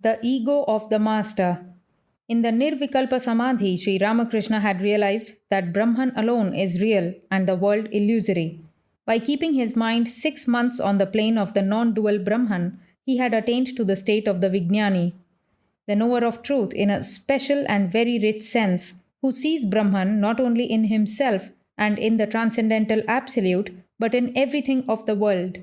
The ego of the master. In the Nirvikalpa Samadhi, Sri Ramakrishna had realized that Brahman alone is real and the world illusory. By keeping his mind 6 months on the plane of the non dual Brahman, he had attained to the state of the Vijnani, the knower of truth in a special and very rich sense, who sees Brahman not only in himself and in the transcendental absolute, but in everything of the world.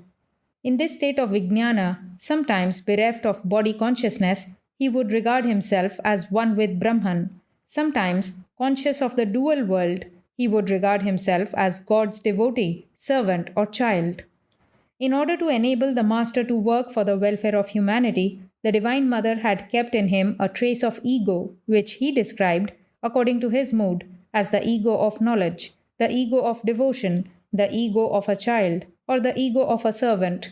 In this state of Vijnana, sometimes bereft of body consciousness, he would regard himself as one with Brahman. Sometimes, conscious of the dual world, he would regard himself as God's devotee, servant, or child. In order to enable the Master to work for the welfare of humanity, the Divine Mother had kept in him a trace of ego, which he described, according to his mood, as the ego of knowledge, the ego of devotion, the ego of a child, or the ego of a servant.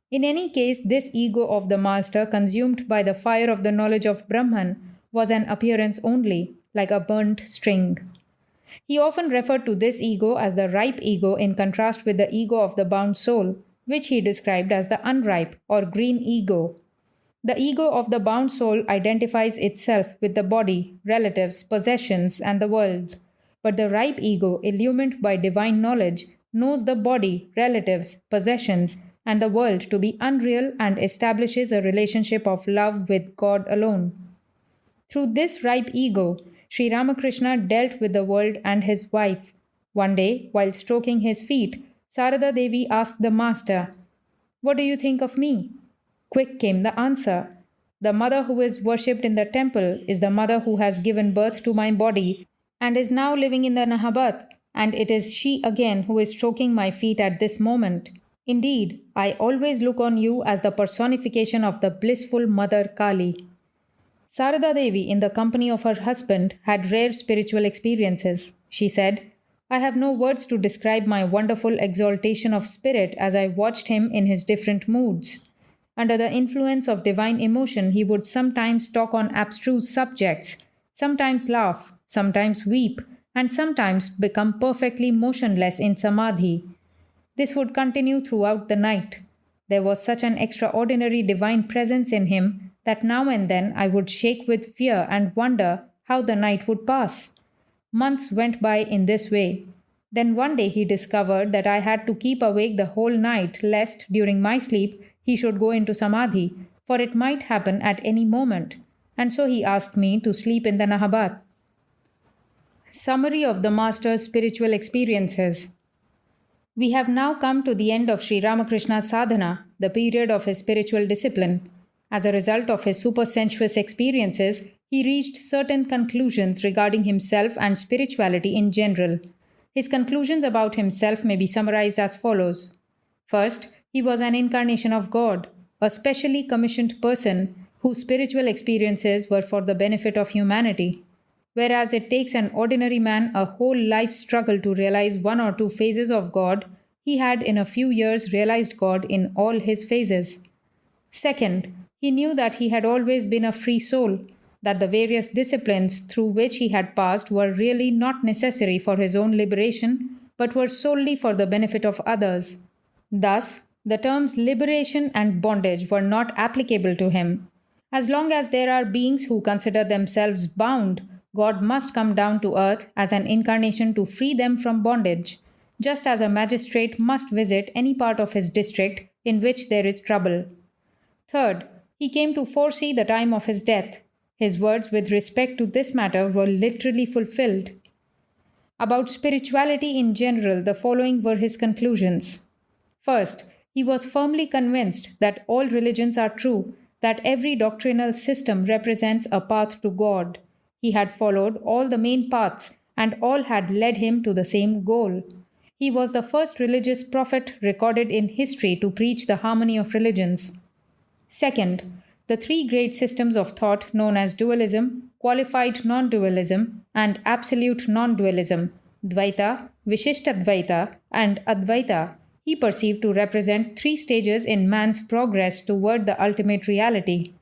In any case, this ego of the Master, consumed by the fire of the knowledge of Brahman, was an appearance only, like a burnt string. He often referred to this ego as the ripe ego in contrast with the ego of the bound soul, which he described as the unripe or green ego. The ego of the bound soul identifies itself with the body, relatives, possessions, and the world. But the ripe ego, illumined by divine knowledge, knows the body, relatives, possessions, and the world to be unreal and establishes a relationship of love with God alone. Through this ripe ego, Sri Ramakrishna dealt with the world and his wife. One day, while stroking his feet, Sarada Devi asked the Master, "What do you think of me?" Quick came the answer, "The mother who is worshipped in the temple is the mother who has given birth to my body and is now living in the Nahabat, and it is she again who is stroking my feet at this moment. Indeed, I always look on you as the personification of the blissful Mother Kali." Sarada Devi, in the company of her husband, had rare spiritual experiences. She said, "I have no words to describe my wonderful exaltation of spirit as I watched him in his different moods. Under the influence of divine emotion, he would sometimes talk on abstruse subjects, sometimes laugh, sometimes weep, and sometimes become perfectly motionless in samadhi. This would continue throughout the night. There was such an extraordinary divine presence in him that now and then I would shake with fear and wonder how the night would pass. Months went by in this way. Then one day he discovered that I had to keep awake the whole night lest during my sleep he should go into samadhi, for it might happen at any moment, and so he asked me to sleep in the Nahabat." Summary of the Master's spiritual experiences. We have now come to the end of Sri Ramakrishna's sadhana, the period of his spiritual discipline. As a result of his supersensuous experiences, he reached certain conclusions regarding himself and spirituality in general. His conclusions about himself may be summarized as follows. First, he was an incarnation of God, a specially commissioned person whose spiritual experiences were for the benefit of humanity. Whereas it takes an ordinary man a whole life struggle to realize one or two phases of God, he had in a few years realized God in all his phases. Second, he knew that he had always been a free soul, that the various disciplines through which he had passed were really not necessary for his own liberation, but were solely for the benefit of others. Thus, the terms liberation and bondage were not applicable to him. As long as there are beings who consider themselves bound, God must come down to earth as an incarnation to free them from bondage, just as a magistrate must visit any part of his district in which there is trouble. Third, he came to foresee the time of his death. His words with respect to this matter were literally fulfilled. About spirituality in general, the following were his conclusions. First, he was firmly convinced that all religions are true, that every doctrinal system represents a path to God. He had followed all the main paths, and all had led him to the same goal. He was the first religious prophet recorded in history to preach the harmony of religions. Second, the three great systems of thought known as dualism, qualified non-dualism, and absolute non-dualism, Dvaita, Vishishtadvaita, and Advaita, he perceived to represent three stages in man's progress toward the ultimate reality.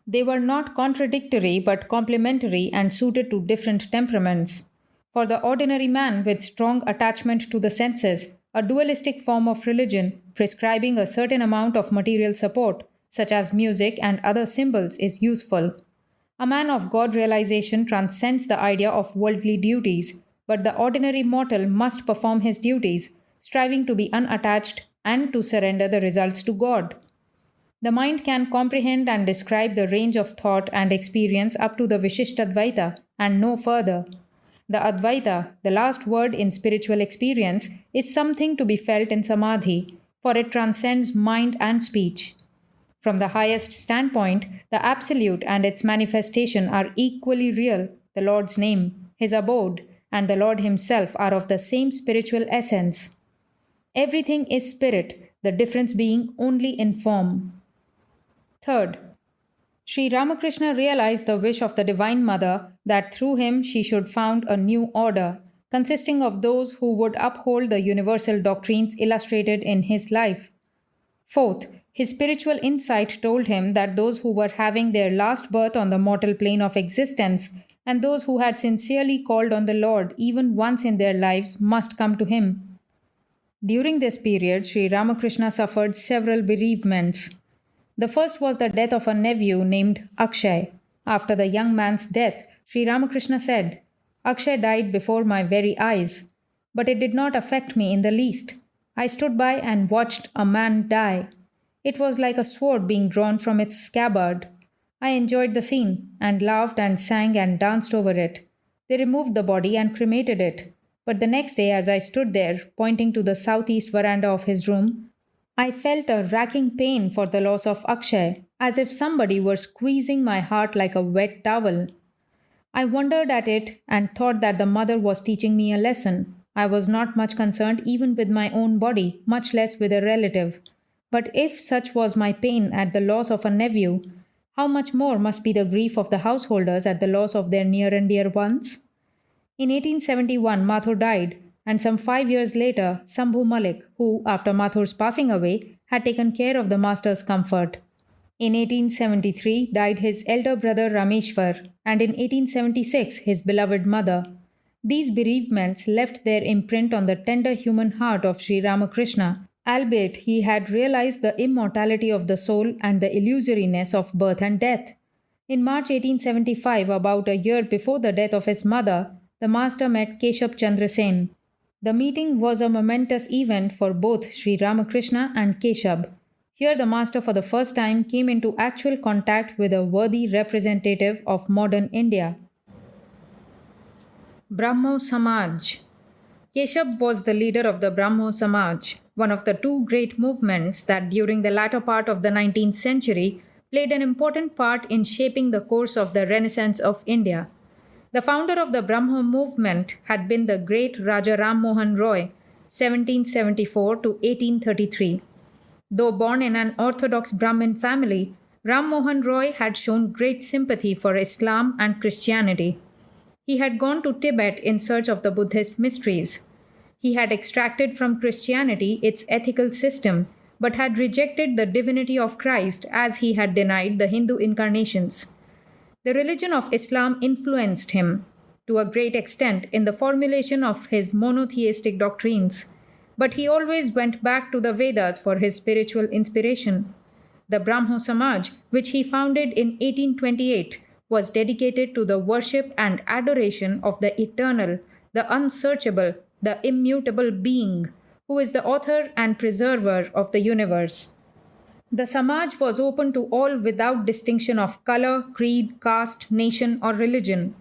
They were not contradictory but complementary and suited to different temperaments. For the ordinary man with strong attachment to the senses, a dualistic form of religion, prescribing a certain amount of material support, such as music and other symbols, is useful. A man of God realization transcends the idea of worldly duties, but the ordinary mortal must perform his duties, striving to be unattached and to surrender the results to God. The mind can comprehend and describe the range of thought and experience up to the Vishishtadvaita and no further. The Advaita, the last word in spiritual experience, is something to be felt in Samadhi, for it transcends mind and speech. From the highest standpoint, the Absolute and its manifestation are equally real. The Lord's name, His abode, and the Lord Himself are of the same spiritual essence. Everything is spirit, the difference being only in form. Third, Sri Ramakrishna realized the wish of the Divine Mother that through him she should found a new order, consisting of those who would uphold the universal doctrines illustrated in his life. Fourth, his spiritual insight told him that those who were having their last birth on the mortal plane of existence and those who had sincerely called on the Lord even once in their lives must come to him. During this period, Sri Ramakrishna suffered several bereavements. The first was the death of a nephew named Akshay. After the young man's death, Sri Ramakrishna said, "Akshay died before my very eyes, but it did not affect me in the least. I stood by and watched a man die. It was like a sword being drawn from its scabbard. I enjoyed the scene and laughed and sang and danced over it. They removed the body and cremated it. But the next day, as I stood there, pointing to the southeast veranda of his room, I felt a racking pain for the loss of Akshay, as if somebody were squeezing my heart like a wet towel. I wondered at it and thought that the mother was teaching me a lesson. I was not much concerned even with my own body, much less with a relative. But if such was my pain at the loss of a nephew, how much more must be the grief of the householders at the loss of their near and dear ones?" In 1871, Mathur died, and some 5 years later, Sambhu Malik, who, after Mathur's passing away, had taken care of the master's comfort. In 1873 died his elder brother Rameshwar, and in 1876 his beloved mother. These bereavements left their imprint on the tender human heart of Sri Ramakrishna, albeit he had realized the immortality of the soul and the illusoriness of birth and death. In March 1875, about a year before the death of his mother, the master met Keshab Chandra Sen. The meeting was a momentous event for both Sri Ramakrishna and Keshab. Here the master for the first time came into actual contact with a worthy representative of modern India. Brahmo Samaj. Keshab was the leader of the Brahmo Samaj, one of the two great movements that during the latter part of the 19th century played an important part in shaping the course of the Renaissance of India. The founder of the Brahmo movement had been the great Raja Ram Mohan Roy, 1774 to 1833. Though born in an orthodox Brahmin family, Ram Mohan Roy had shown great sympathy for Islam and Christianity. He had gone to Tibet in search of the Buddhist mysteries. He had extracted from Christianity its ethical system, but had rejected the divinity of Christ as he had denied the Hindu incarnations. The religion of Islam influenced him to a great extent in the formulation of his monotheistic doctrines, but he always went back to the Vedas for his spiritual inspiration. The Brahmo Samaj, which he founded in 1828, was dedicated to the worship and adoration of the eternal, the unsearchable, the immutable being, who is the author and preserver of the universe. The Samaj was open to all without distinction of color, creed, caste, nation, or religion.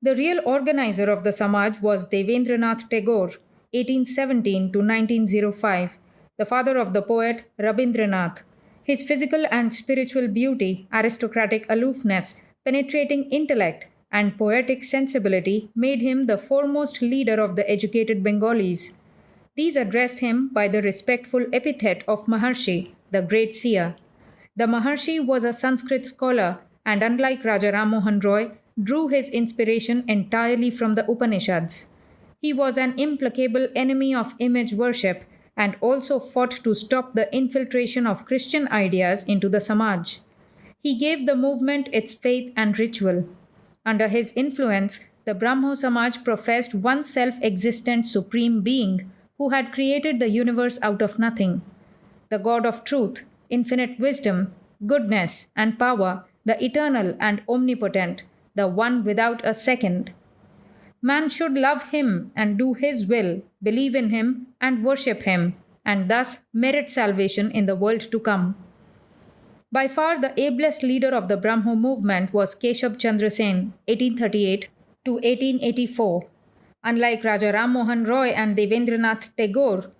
The real organizer of the Samaj was Devendranath Tagore, 1817 to 1905, the father of the poet Rabindranath. His physical and spiritual beauty, aristocratic aloofness, penetrating intellect, and poetic sensibility made him the foremost leader of the educated Bengalis. These addressed him by the respectful epithet of Maharshi, the great seer. The Maharshi was a Sanskrit scholar and, unlike Raja Ram Mohan Roy, drew his inspiration entirely from the Upanishads. He was an implacable enemy of image worship and also fought to stop the infiltration of Christian ideas into the Samaj. He gave the movement its faith and ritual. Under his influence, the Brahmo Samaj professed one self-existent supreme being who had created the universe out of nothing. The God of truth, infinite wisdom, goodness, and power, the eternal and omnipotent, the one without a second. Man should love him and do his will, believe in him and worship him, and thus merit salvation in the world to come. By far the ablest leader of the Brahmo movement was Keshab Chandra Sen, 1838 to 1884. Unlike Raja Ram Mohan Roy and Devendranath Tagore,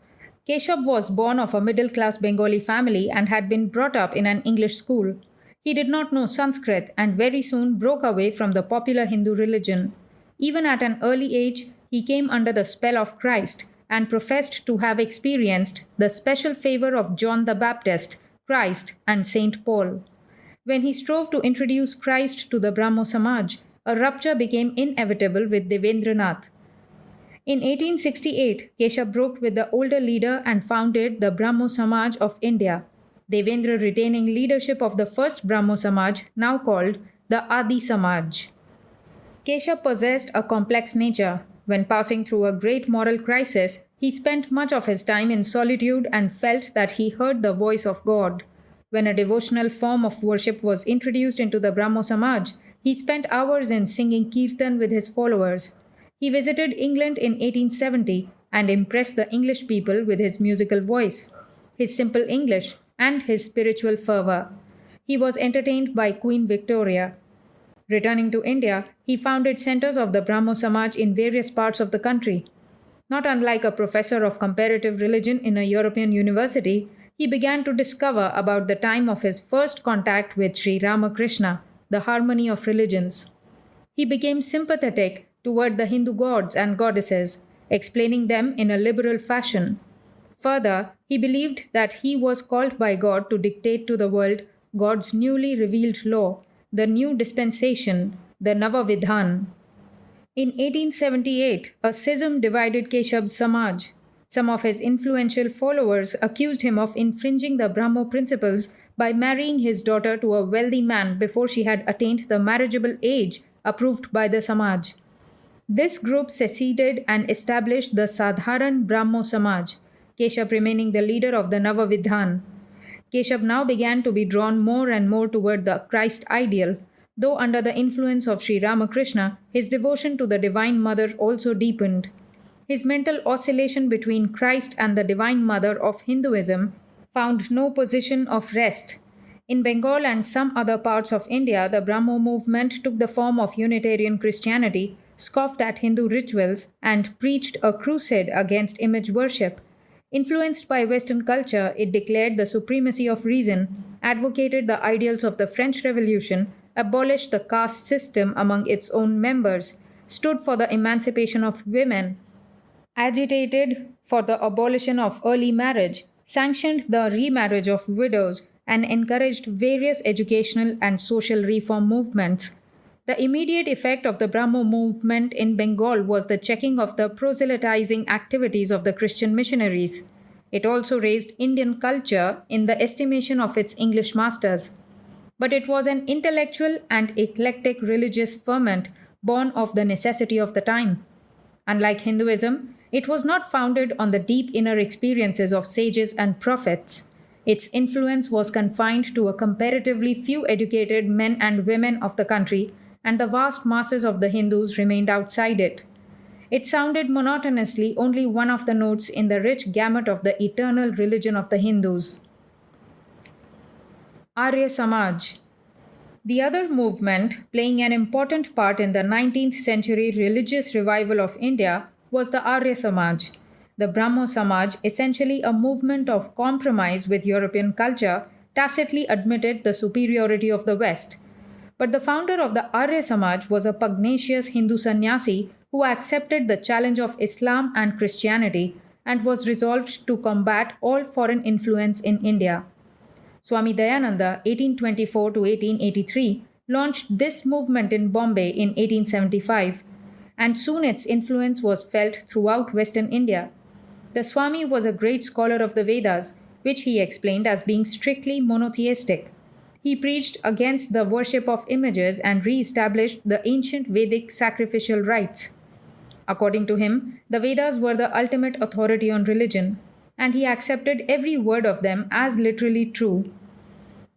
Keshab was born of a middle class Bengali family and had been brought up in an English school. He did not know Sanskrit and very soon broke away from the popular Hindu religion. Even at an early age, he came under the spell of Christ and professed to have experienced the special favor of John the Baptist, Christ, and Saint Paul. When he strove to introduce Christ to the Brahmo Samaj, a rupture became inevitable with Devendranath. In 1868, Keshab broke with the older leader and founded the Brahmo Samaj of India, Devendra retaining leadership of the first Brahmo Samaj, now called the Adi Samaj. Keshab possessed a complex nature. When passing through a great moral crisis, he spent much of his time in solitude and felt that he heard the voice of God. When a devotional form of worship was introduced into the Brahmo Samaj, he spent hours in singing kirtan with his followers. He visited England in 1870 and impressed the English people with his musical voice, his simple English, and his spiritual fervor. He was entertained by Queen Victoria. Returning to India, he founded centers of the Brahmo Samaj in various parts of the country. Not unlike a professor of comparative religion in a European university, he began to discover about the time of his first contact with Sri Ramakrishna, the harmony of religions. He became sympathetic toward the Hindu gods and goddesses, explaining them in a liberal fashion. Further, he believed that he was called by God to dictate to the world God's newly revealed law, the new dispensation, the Navavidhan. In 1878, a schism divided Keshab's Samaj. Some of his influential followers accused him of infringing the Brahmo principles by marrying his daughter to a wealthy man before she had attained the marriageable age approved by the Samaj. This group seceded and established the Sadharan Brahmo Samaj, Keshab remaining the leader of the Navavidhan. Keshab now began to be drawn more and more toward the Christ ideal, though under the influence of Sri Ramakrishna, his devotion to the Divine Mother also deepened. His mental oscillation between Christ and the Divine Mother of Hinduism found no position of rest. In Bengal and some other parts of India, the Brahmo movement took the form of Unitarian Christianity, scoffed at Hindu rituals, and preached a crusade against image worship. Influenced by Western culture, it declared the supremacy of reason, advocated the ideals of the French Revolution, abolished the caste system among its own members, stood for the emancipation of women, agitated for the abolition of early marriage, sanctioned the remarriage of widows, and encouraged various educational and social reform movements. The immediate effect of the Brahmo movement in Bengal was the checking of the proselytizing activities of the Christian missionaries. It also raised Indian culture in the estimation of its English masters. But it was an intellectual and eclectic religious ferment born of the necessity of the time. Unlike Hinduism, it was not founded on the deep inner experiences of sages and prophets. Its influence was confined to a comparatively few educated men and women of the country, and the vast masses of the Hindus remained outside it. It sounded monotonously only one of the notes in the rich gamut of the eternal religion of the Hindus. Arya Samaj. The other movement, playing an important part in the 19th century religious revival of India, was the Arya Samaj. The Brahmo Samaj, essentially a movement of compromise with European culture, tacitly admitted the superiority of the West. But the founder of the Arya Samaj was a pugnacious Hindu sannyasi who accepted the challenge of Islam and Christianity and was resolved to combat all foreign influence in India. Swami Dayananda, 1824 to 1883, launched this movement in Bombay in 1875, and soon its influence was felt throughout Western India. The Swami was a great scholar of the Vedas, which he explained as being strictly monotheistic. He preached against the worship of images and re-established the ancient Vedic sacrificial rites. According to him, the Vedas were the ultimate authority on religion, and he accepted every word of them as literally true.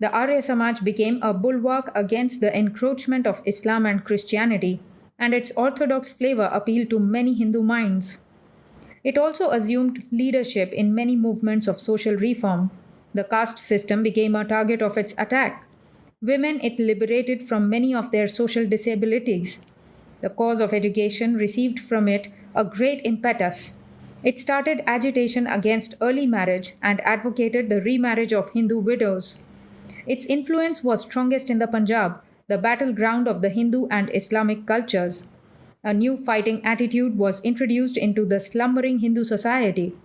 The Arya Samaj became a bulwark against the encroachment of Islam and Christianity, and its orthodox flavor appealed to many Hindu minds. It also assumed leadership in many movements of social reform. The caste system became a target of its attack. Women it liberated from many of their social disabilities. The cause of education received from it a great impetus. It started agitation against early marriage and advocated the remarriage of Hindu widows. Its influence was strongest in the Punjab, the battleground of the Hindu and Islamic cultures. A new fighting attitude was introduced into the slumbering Hindu society.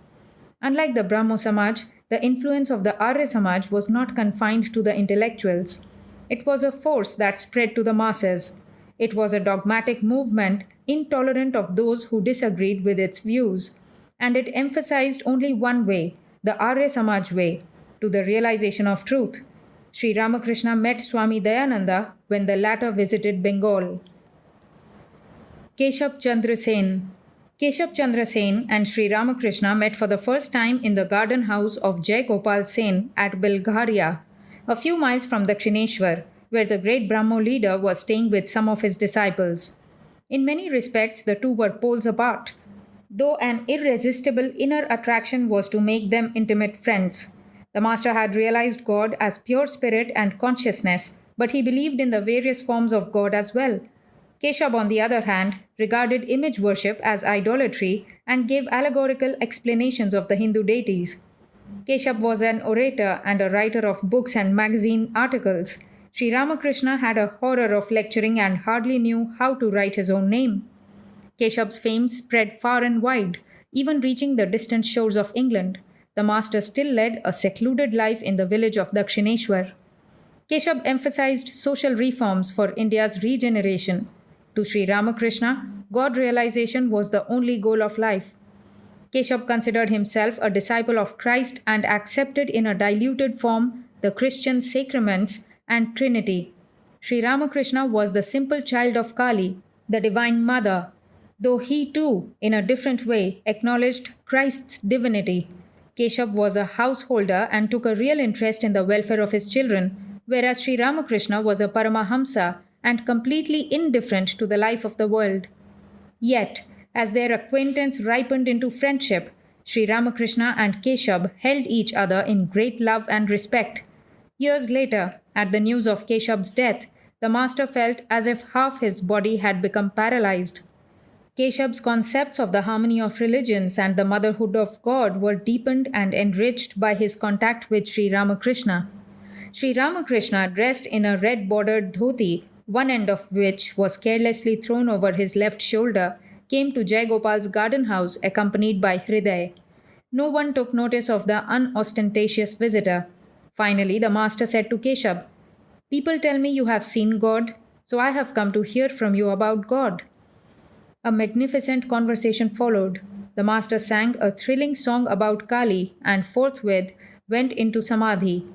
Unlike the Brahmo Samaj, the influence of the Arya Samaj was not confined to the intellectuals. It was a force that spread to the masses. It was a dogmatic movement, intolerant of those who disagreed with its views, and it emphasized only one way, the Arya Samaj way, to the realization of truth. Sri Ramakrishna met Swami Dayananda when the latter visited Bengal. Keshab Chandra Sen. Keshab Chandra Sen and Sri Ramakrishna met for the first time in the garden house of Jai Gopal Sen at Belgharia, a few miles from Dakshineshwar, where the great Brahmo leader was staying with some of his disciples. In many respects, the two were poles apart, though an irresistible inner attraction was to make them intimate friends. The master had realized God as pure spirit and consciousness, but he believed in the various forms of God as well. Keshab, on the other hand, regarded image worship as idolatry and gave allegorical explanations of the Hindu deities. Keshab was an orator and a writer of books and magazine articles. Sri Ramakrishna had a horror of lecturing and hardly knew how to write his own name. Keshab's fame spread far and wide, even reaching the distant shores of England. The master still led a secluded life in the village of Dakshineshwar. Keshab emphasized social reforms for India's regeneration. To Sri Ramakrishna, God realization was the only goal of life. Keshab considered himself a disciple of Christ and accepted in a diluted form the Christian sacraments and Trinity. Sri Ramakrishna was the simple child of Kali, the Divine Mother, though he too, in a different way, acknowledged Christ's divinity. Keshab was a householder and took a real interest in the welfare of his children, whereas Sri Ramakrishna was a Paramahamsa and completely indifferent to the life of the world. Yet, as their acquaintance ripened into friendship, Sri Ramakrishna and Keshab held each other in great love and respect. Years later, at the news of Keshab's death, the master felt as if half his body had become paralyzed. Keshab's concepts of the harmony of religions and the motherhood of God were deepened and enriched by his contact with Sri Ramakrishna. Sri Ramakrishna, dressed in a red bordered dhoti, one end of which was carelessly thrown over his left shoulder, came to Jai Gopal's garden house accompanied by Hriday. No one took notice of the unostentatious visitor. Finally, the master said to Keshab, "People tell me you have seen God, so I have come to hear from you about God." A magnificent conversation followed. The master sang a thrilling song about Kali and forthwith went into Samadhi.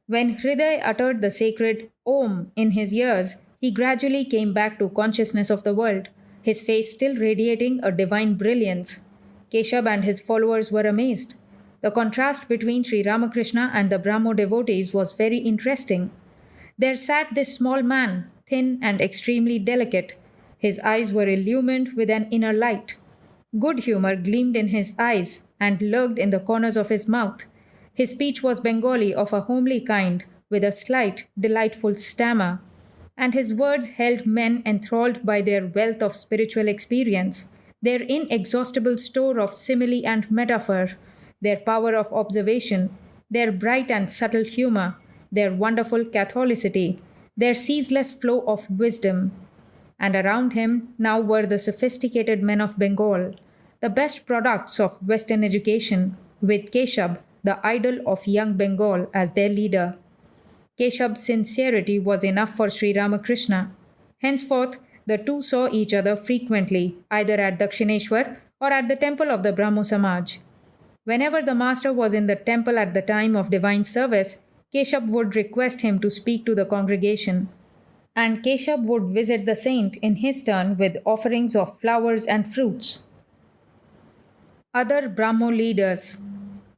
When Hriday uttered the sacred Om in his ears, he gradually came back to consciousness of the world, his face still radiating a divine brilliance. Keshab and his followers were amazed. The contrast between Sri Ramakrishna and the Brahmo devotees was very interesting. There sat this small man, thin and extremely delicate. His eyes were illumined with an inner light. Good humor gleamed in his eyes and lurked in the corners of his mouth. His speech was Bengali of a homely kind, with a slight, delightful stammer, and his words held men enthralled by their wealth of spiritual experience, their inexhaustible store of simile and metaphor, their power of observation, their bright and subtle humor, their wonderful Catholicity, their ceaseless flow of wisdom. And around him now were the sophisticated men of Bengal, the best products of Western education, with Keshab, the idol of young Bengal, as their leader. Keshab's sincerity was enough for Sri Ramakrishna. Henceforth, the two saw each other frequently, either at Dakshineshwar or at the temple of the Brahmo Samaj. Whenever the master was in the temple at the time of divine service, Keshab would request him to speak to the congregation. And Keshab would visit the saint in his turn with offerings of flowers and fruits. Other Brahmo leaders.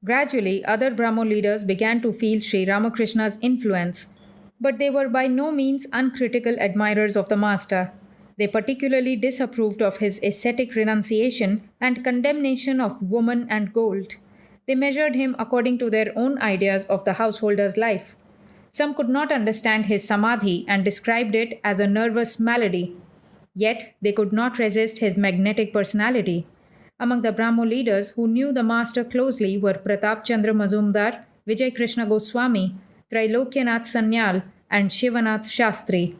Gradually, other Brahmo leaders began to feel Sri Ramakrishna's influence, but they were by no means uncritical admirers of the master. They particularly disapproved of his ascetic renunciation and condemnation of woman and gold. They measured him according to their own ideas of the householder's life. Some could not understand his samadhi and described it as a nervous malady. Yet they could not resist his magnetic personality. Among the Brahmo leaders who knew the master closely were Pratap Chandra Mazumdar, Vijay Krishna Goswami, Trailokyanath Sanyal, and Shivanath Shastri.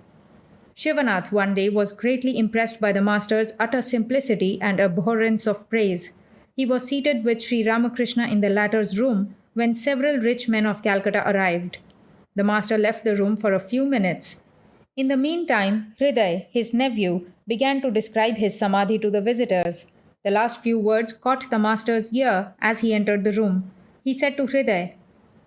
Shivanath one day was greatly impressed by the master's utter simplicity and abhorrence of praise. He was seated with Sri Ramakrishna in the latter's room when several rich men of Calcutta arrived. The master left the room for a few minutes. In the meantime, Hriday, his nephew, began to describe his samadhi to the visitors. The last few words caught the master's ear as he entered the room. He said to Hriday,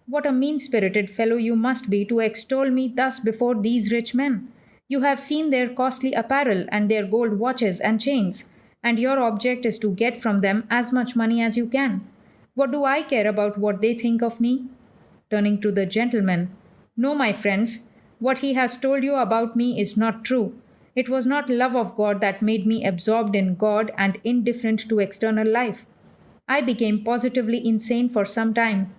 "What a mean-spirited fellow you must be to extol me thus before these rich men. You have seen their costly apparel and their gold watches and chains, and your object is to get from them as much money as you can. What do I care about what they think of me?" Turning to the gentleman, "No, my friends, what he has told you about me is not true. It was not love of God that made me absorbed in God and indifferent to external life. I became positively insane for some time.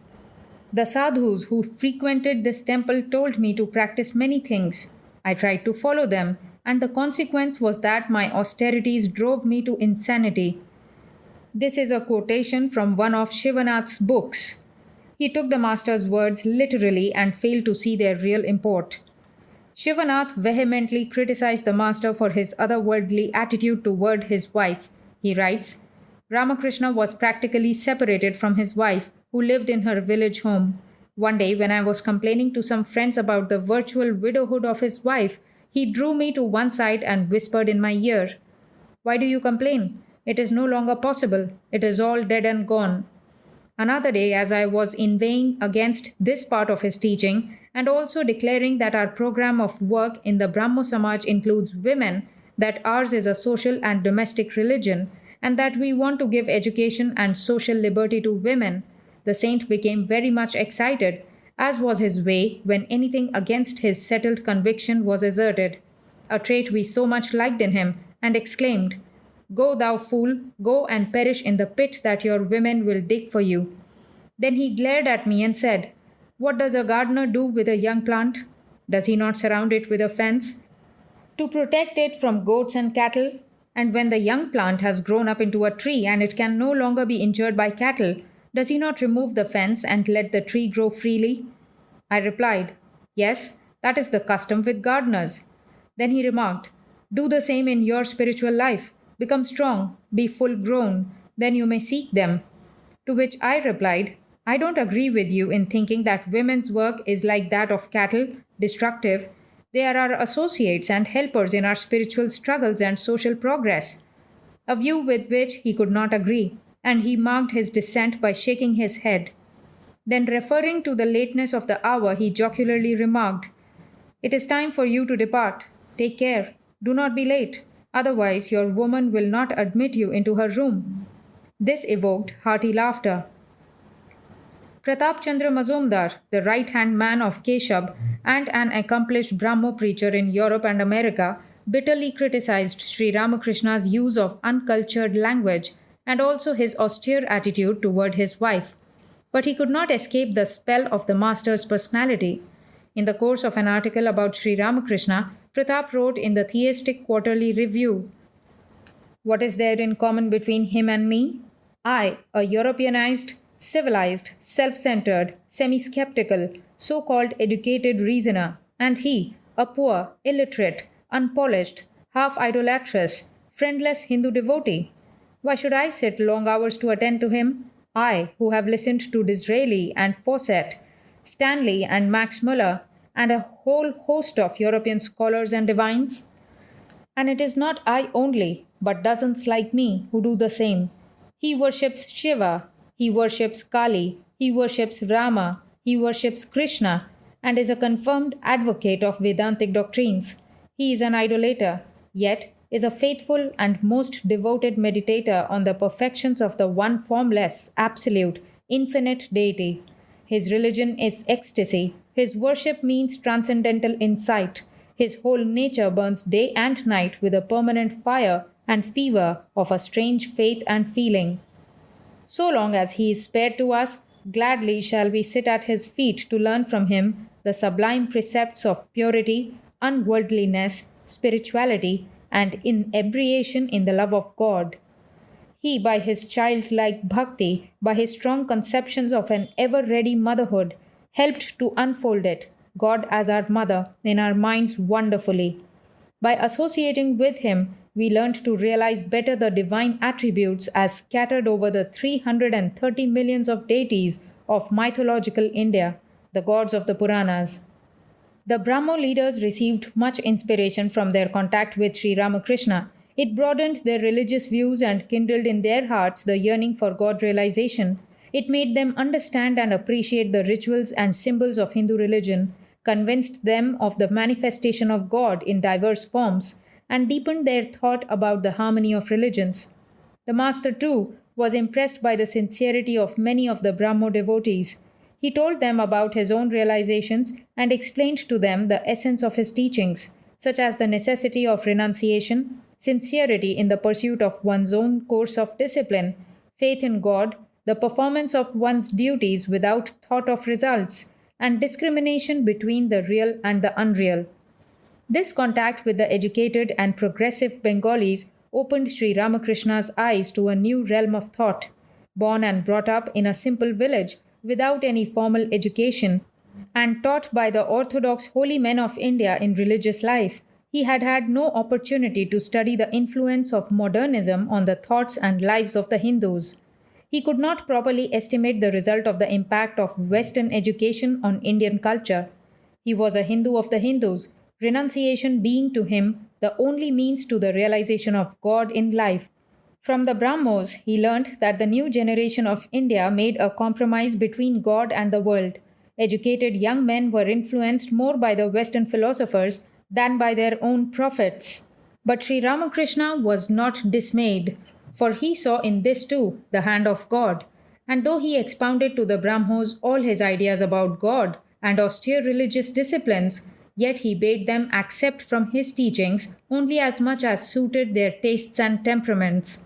The sadhus who frequented this temple told me to practice many things. I tried to follow them, and the consequence was that my austerities drove me to insanity." This is a quotation from one of Shivanath's books. He took the master's words literally and failed to see their real import. Shivanath vehemently criticized the master for his otherworldly attitude toward his wife. He writes, "Ramakrishna was practically separated from his wife, who lived in her village home. One day, when I was complaining to some friends about the virtual widowhood of his wife, he drew me to one side and whispered in my ear, 'Why do you complain? It is no longer possible. It is all dead and gone.' Another day, as I was inveighing against this part of his teaching, and also declaring that our program of work in the Brahmo Samaj includes women, that ours is a social and domestic religion, and that we want to give education and social liberty to women, the saint became very much excited, as was his way when anything against his settled conviction was asserted, a trait we so much liked in him, and exclaimed, 'Go, thou fool, go and perish in the pit that your women will dig for you.' Then he glared at me and said, 'What does a gardener do with a young plant? Does he not surround it with a fence to protect it from goats and cattle? And when the young plant has grown up into a tree and it can no longer be injured by cattle, does he not remove the fence and let the tree grow freely?' I replied, 'Yes, that is the custom with gardeners.' Then he remarked, 'Do the same in your spiritual life. Become strong, be full grown, then you may seek them.' To which I replied, 'I don't agree with you in thinking that women's work is like that of cattle, destructive. They are our associates and helpers in our spiritual struggles and social progress.' A view with which he could not agree, and he marked his dissent by shaking his head. Then, referring to the lateness of the hour, he jocularly remarked, 'It is time for you to depart. Take care. Do not be late. Otherwise, your woman will not admit you into her room.' This evoked hearty laughter. Pratap Chandra Mazumdar, the right-hand man of Keshab and an accomplished Brahmo preacher in Europe and America, bitterly criticized Sri Ramakrishna's use of uncultured language and also his austere attitude toward his wife. But he could not escape the spell of the master's personality. In the course of an article about Sri Ramakrishna, Pratap wrote in the Theistic Quarterly Review, "What is there in common between him and me? I, a Europeanized, civilized, self-centered, semi-skeptical, so-called educated reasoner, and he, a poor, illiterate, unpolished, half-idolatrous, friendless Hindu devotee. Why should I sit long hours to attend to him? I, who have listened to Disraeli and Fawcett, Stanley and Max Muller, and a whole host of European scholars and divines? And it is not I only, but dozens like me who do the same. He worships Shiva, he worships Kali, he worships Rama, he worships Krishna, and is a confirmed advocate of Vedantic doctrines. He is an idolater, yet is a faithful and most devoted meditator on the perfections of the one formless, absolute, infinite deity. His religion is ecstasy. His worship means transcendental insight. His whole nature burns day and night with a permanent fire and fever of a strange faith and feeling. So long as he is spared to us, gladly shall we sit at his feet to learn from him the sublime precepts of purity, unworldliness, spirituality, and inebriation in the love of God. He, by his childlike bhakti, by his strong conceptions of an ever ready motherhood, helped to unfold it, God as our mother, in our minds wonderfully. By associating with him, we learned to realize better the divine attributes as scattered over the 330 millions of deities of mythological India, the gods of the Puranas. The Brahmo leaders received much inspiration from their contact with Sri Ramakrishna. It broadened their religious views and kindled in their hearts the yearning for God realization. It made them understand and appreciate the rituals and symbols of Hindu religion, convinced them of the manifestation of God in diverse forms, and deepened their thought about the harmony of religions. The Master, too, was impressed by the sincerity of many of the Brahmo devotees. He told them about his own realizations and explained to them the essence of his teachings, such as the necessity of renunciation, sincerity in the pursuit of one's own course of discipline, faith in God, the performance of one's duties without thought of results, and discrimination between the real and the unreal. This contact with the educated and progressive Bengalis opened Sri Ramakrishna's eyes to a new realm of thought. Born and brought up in a simple village without any formal education, and taught by the orthodox holy men of India in religious life, he had had no opportunity to study the influence of modernism on the thoughts and lives of the Hindus. He could not properly estimate the result of the impact of Western education on Indian culture. He was a Hindu of the Hindus, renunciation being to him the only means to the realization of God in life. From the Brahmos, he learnt that the new generation of India made a compromise between God and the world. Educated young men were influenced more by the Western philosophers than by their own prophets. But Sri Ramakrishna was not dismayed, for he saw in this too the hand of God. And though he expounded to the Brahmos all his ideas about God and austere religious disciplines, yet he bade them accept from his teachings only as much as suited their tastes and temperaments.